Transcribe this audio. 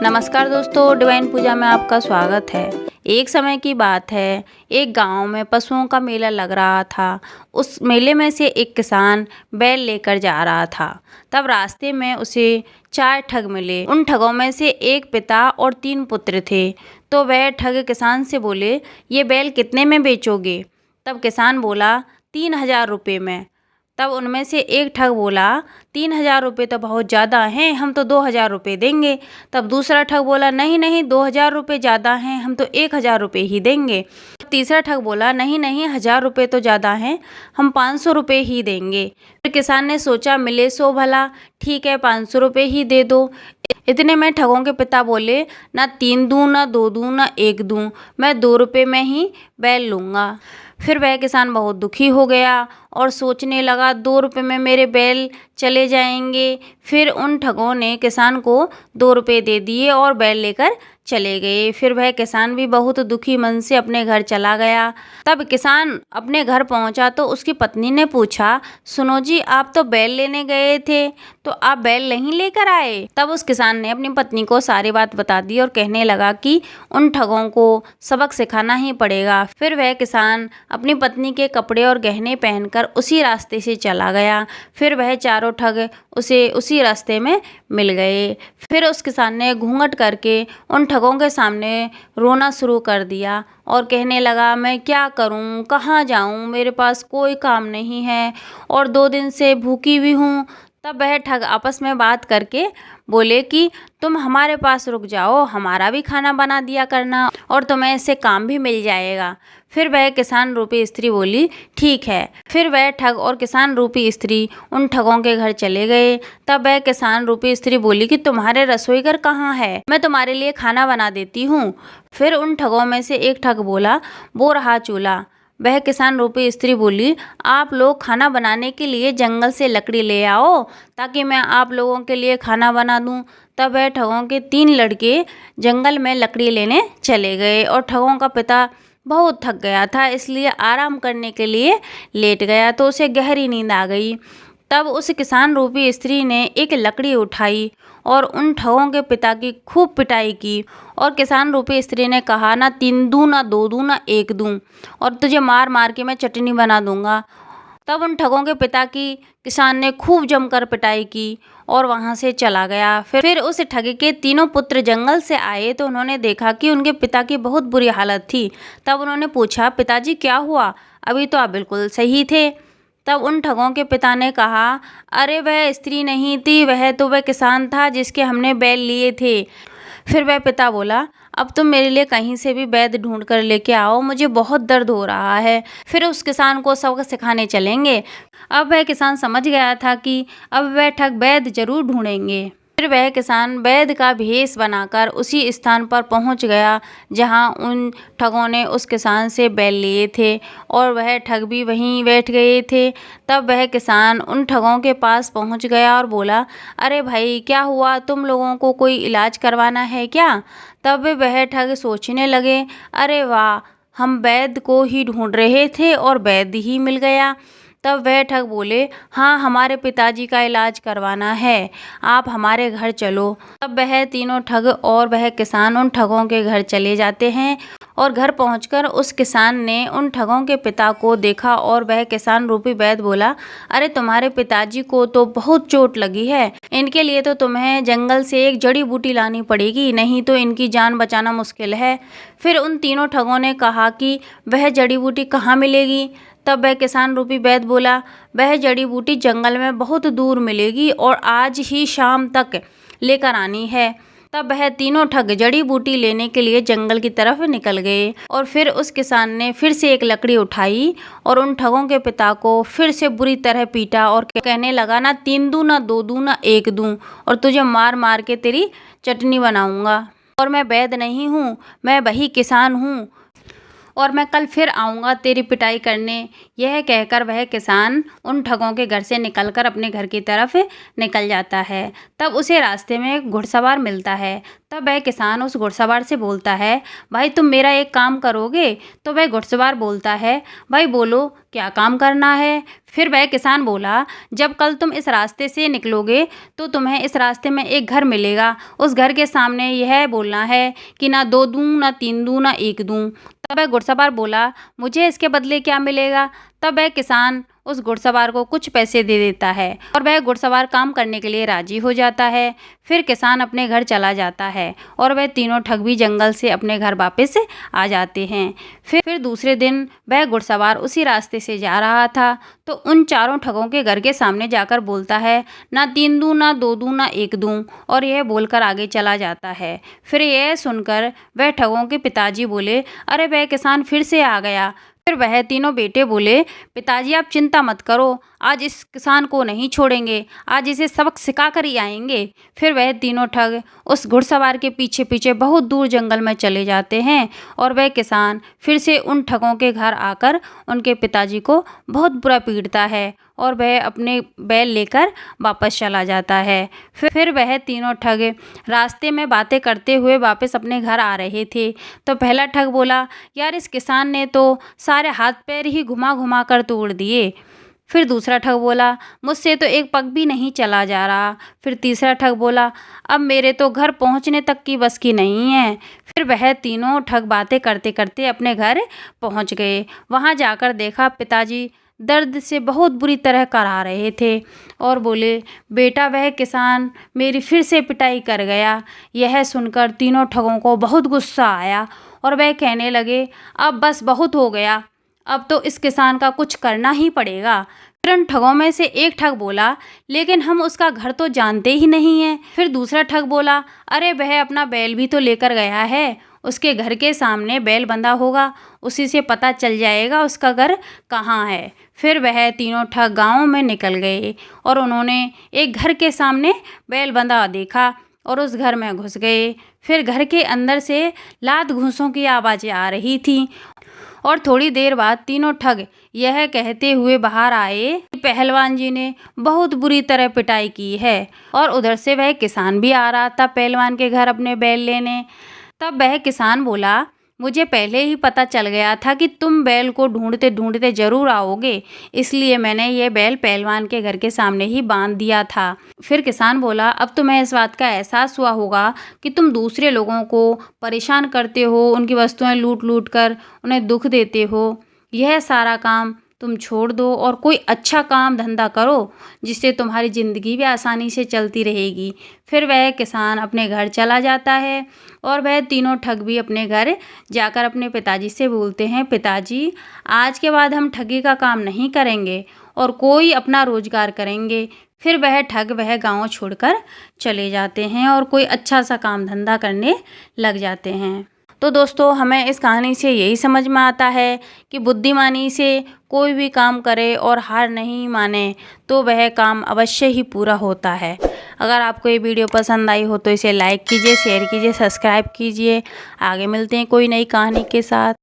नमस्कार दोस्तों, डिवाइन पूजा में आपका स्वागत है। एक समय की बात है, एक गांव में पशुओं का मेला लग रहा था। उस मेले में से एक किसान बैल लेकर जा रहा था। तब रास्ते में उसे 4 ठग मिले। उन ठगों में से एक पिता और 3 पुत्र थे। तो वह ठग किसान से बोले, ये बैल कितने में बेचोगे? तब किसान बोला, 3000 रुपये में। तब उनमें से एक ठग बोला, 3000 रुपये तो बहुत ज़्यादा हैं, हम तो 2000 रुपये देंगे। तब दूसरा ठग बोला, नहीं नहीं, 2000 रुपये ज़्यादा हैं, हम तो 1000 रुपये ही देंगे। तीसरा ठग बोला, नहीं नहीं, 1000 रुपये तो ज़्यादा हैं, हम 500 रुपये ही देंगे। फिर किसान ने सोचा, मिले सो भला, ठीक है 500 रुपये ही दे दो। इतने में ठगों के पिता बोले, ना 3 दूँ, ना 2 दूँ, ना 1 दूँ, मैं 2 रुपये में ही बैल लूँगा। फिर वह किसान बहुत दुखी हो गया और सोचने लगा, 2 रुपये में मेरे बैल चले जाएंगे। फिर उन ठगों ने किसान को 2 रुपये दे दिए और बैल लेकर चले गए। फिर वह किसान भी बहुत दुखी मन से अपने घर चला गया। तब किसान अपने घर पहुंचा तो उसकी पत्नी ने पूछा, सुनो जी, आप तो बैल लेने गए थे, तो आप बैल नहीं लेकर आए? तब उस किसान ने अपनी पत्नी को सारी बात बता दी और कहने लगा कि उन ठगों को सबक सिखाना ही पड़ेगा। फिर वह किसान अपनी पत्नी के कपड़े और गहने पहनकर उसी रास्ते से चला गया। फिर वह चारों ठग उसे उसी रास्ते में मिल गए। फिर उस किसान ने घूंघट करके उन ठगों के सामने रोना शुरू कर दिया और कहने लगा, मैं क्या करूं, कहाँ जाऊं, मेरे पास कोई काम नहीं है और 2 दिन से भूखी भी हूं। तब वह ठग आपस में बात करके बोले कि तुम हमारे पास रुक जाओ, हमारा भी खाना बना दिया करना और तुम्हें इससे काम भी मिल जाएगा। फिर वह किसान रूपी स्त्री बोली, ठीक है। फिर वह ठग और किसान रूपी स्त्री उन ठगों के घर चले गए। तब वह किसान रूपी स्त्री बोली कि तुम्हारे रसोई घर कहाँ है, मैं तुम्हारे लिए खाना बना देती हूँ। फिर उन ठगों में से एक ठग बोला, वो रहा चूल्हा। वह किसान रूपी स्त्री बोली, आप लोग खाना बनाने के लिए जंगल से लकड़ी ले आओ ताकि मैं आप लोगों के लिए खाना बना दूं। तब वह ठगों के 3 लड़के जंगल में लकड़ी लेने चले गए और ठगों का पिता बहुत थक गया था, इसलिए आराम करने के लिए लेट गया तो उसे गहरी नींद आ गई। तब उस किसान रूपी स्त्री ने एक लकड़ी उठाई और उन ठगों के पिता की खूब पिटाई की और किसान रूपी स्त्री ने कहा, ना 3 दूँ, ना 2 दूँ, ना 1 दूँ और तुझे मार मार के मैं चटनी बना दूंगा। तब उन ठगों के पिता की किसान ने खूब जमकर पिटाई की और वहां से चला गया। फिर उस ठग के तीनों पुत्र जंगल से आए तो उन्होंने देखा कि उनके पिता की बहुत बुरी हालत थी। तब उन्होंने पूछा, पिताजी क्या हुआ, अभी तो आप बिल्कुल सही थे। तब उन ठगों के पिता ने कहा, अरे वह स्त्री नहीं थी, वह किसान था जिसके हमने बैल लिए थे। फिर वह पिता बोला, अब तुम मेरे लिए कहीं से भी वैद्य ढूंढ कर लेके आओ, मुझे बहुत दर्द हो रहा है। फिर उस किसान को सबक सिखाने चलेंगे। अब वह किसान समझ गया था कि अब वह ठग वैद्य जरूर ढूंढेंगे। फिर वह किसान वैद्य का भेष बनाकर उसी स्थान पर पहुंच गया जहां उन ठगों ने उस किसान से बैल लिए थे और वह ठग भी वहीं बैठ गए थे। तब वह किसान उन ठगों के पास पहुंच गया और बोला, अरे भाई क्या हुआ, तुम लोगों को कोई इलाज करवाना है क्या? तब वह ठग सोचने लगे, अरे वाह, हम वैद्य को ही ढूंढ रहे थे और वैद्य ही मिल गया। तब वह ठग बोले, हाँ हमारे पिताजी का इलाज करवाना है, आप हमारे घर चलो। तब वह तीनों ठग और वह किसान उन ठगों के घर चले जाते हैं और घर पहुंचकर उस किसान ने उन ठगों के पिता को देखा और वह किसान रूपी वैद्य बोला, अरे तुम्हारे पिताजी को तो बहुत चोट लगी है, इनके लिए तो तुम्हें जंगल से एक जड़ी बूटी लानी पड़ेगी, नहीं तो इनकी जान बचाना मुश्किल है। फिर उन तीनों ठगों ने कहा कि वह जड़ी बूटी कहाँ मिलेगी? तब वह किसान रूपी वैद्य बोला, वह जड़ी बूटी जंगल में बहुत दूर मिलेगी और आज ही शाम तक लेकर आनी है। तब वह तीनों ठग जड़ी बूटी लेने के लिए जंगल की तरफ निकल गए और फिर उस किसान ने फिर से एक लकड़ी उठाई और उन ठगों के पिता को फिर से बुरी तरह पीटा और कहने लगा, ना 3 दूँ, ना 2 दूँ, ना 1 दूँ और तुझे मार मार के तेरी चटनी बनाऊंगा और मैं वैद्य नहीं हूँ, मैं वही किसान हूँ और मैं कल फिर आऊँगा तेरी पिटाई करने। यह कहकर वह किसान उन ठगों के घर से निकलकर अपने घर की तरफ निकल जाता है। तब उसे रास्ते में एक घुड़सवार मिलता है। तब वह किसान उस घुड़सवार से बोलता है, भाई तुम मेरा एक काम करोगे? तो वह घुड़सवार बोलता है, भाई बोलो क्या काम करना है? फिर वह किसान बोला, जब कल तुम इस रास्ते से निकलोगे तो तुम्हें इस रास्ते में एक घर मिलेगा। उस घर के सामने यह बोलना है कि ना 2 दूँ, ना 3 दूँ, ना 1 दूँ। तब वह घुड़सवार बोला, मुझे इसके बदले क्या मिलेगा? तब वह किसान उस घुड़सवार को कुछ पैसे दे देता है और वह घुड़सवार काम करने के लिए राजी हो जाता है। फिर किसान अपने घर चला जाता है और वह तीनों ठग भी जंगल से अपने घर वापस आ जाते हैं। फिर दूसरे दिन वह घुड़सवार उसी रास्ते से जा रहा था तो उन चारों ठगों के घर के सामने जाकर बोलता है, ना 3 दूँ, ना 2 दूँ, ना 1 दूँ, और यह बोलकर आगे चला जाता है। फिर यह सुनकर वह ठगों के पिताजी बोले, अरे वह किसान फिर से आ गया। फिर वह तीनों बेटे बोले, पिताजी आप चिंता मत करो, आज इस किसान को नहीं छोड़ेंगे, आज इसे सबक सिखा कर ही आएंगे। फिर वह तीनों ठग उस घुड़सवार के पीछे पीछे बहुत दूर जंगल में चले जाते हैं और वह किसान फिर से उन ठगों के घर आकर उनके पिताजी को बहुत बुरा पीटता है और वह अपने बैल लेकर वापस चला जाता है। फिर वह तीनों ठग रास्ते में बातें करते हुए वापस अपने घर आ रहे थे तो पहला ठग बोला, यार इस किसान ने तो सारे हाथ पैर ही घुमा घुमा कर तोड़ दिए। फिर दूसरा ठग बोला, मुझसे तो एक पग भी नहीं चला जा रहा। फिर तीसरा ठग बोला, अब मेरे तो घर पहुंचने तक की बस की नहीं है। फिर वह तीनों ठग बातें करते करते अपने घर पहुंच गए। वहां जाकर देखा पिताजी दर्द से बहुत बुरी तरह करा रहे थे और बोले, बेटा वह किसान मेरी फिर से पिटाई कर गया। यह सुनकर तीनों ठगों को बहुत गुस्सा आया और वह कहने लगे, अब बस बहुत हो गया, अब तो इस किसान का कुछ करना ही पड़ेगा। फिर उन ठगों में से एक ठग बोला, लेकिन हम उसका घर तो जानते ही नहीं है। फिर दूसरा ठग बोला, अरे वह अपना बैल भी तो लेकर गया है, उसके घर के सामने बैल बंधा होगा, उसी से पता चल जाएगा उसका घर कहाँ है। फिर वह तीनों ठग गाँव में निकल गए और उन्होंने एक घर के सामने बैल बंधा देखा और उस घर में घुस गए। फिर घर के अंदर से लात घूंसों की आवाज़ें आ रही थीं और थोड़ी देर बाद तीनों ठग यह कहते हुए बाहर आए कि पहलवान जी ने बहुत बुरी तरह पिटाई की है। और उधर से वह किसान भी आ रहा था पहलवान के घर अपने बैल लेने। तब वह किसान बोला, मुझे पहले ही पता चल गया था कि तुम बैल को ढूंढते ढूंढते जरूर आओगे, इसलिए मैंने ये बैल पहलवान के घर के सामने ही बांध दिया था। फिर किसान बोला, अब तुम्हें इस बात का एहसास हुआ होगा कि तुम दूसरे लोगों को परेशान करते हो, उनकी वस्तुएं लूट लूट कर उन्हें दुख देते हो। यह सारा काम तुम छोड़ दो और कोई अच्छा काम धंधा करो जिससे तुम्हारी ज़िंदगी भी आसानी से चलती रहेगी। फिर वह किसान अपने घर चला जाता है और वह तीनों ठग भी अपने घर जाकर अपने पिताजी से बोलते हैं, पिताजी आज के बाद हम ठगी का काम नहीं करेंगे और कोई अपना रोजगार करेंगे। फिर वह ठग वह गांव छोड़कर चले जाते हैं और कोई अच्छा सा काम धंधा करने लग जाते हैं। तो दोस्तों हमें इस कहानी से यही समझ में आता है कि बुद्धिमानी से कोई भी काम करे और हार नहीं माने तो वह काम अवश्य ही पूरा होता है। अगर आपको ये वीडियो पसंद आई हो तो इसे लाइक कीजिए, शेयर कीजिए, सब्सक्राइब कीजिए। आगे मिलते हैं कोई नई कहानी के साथ।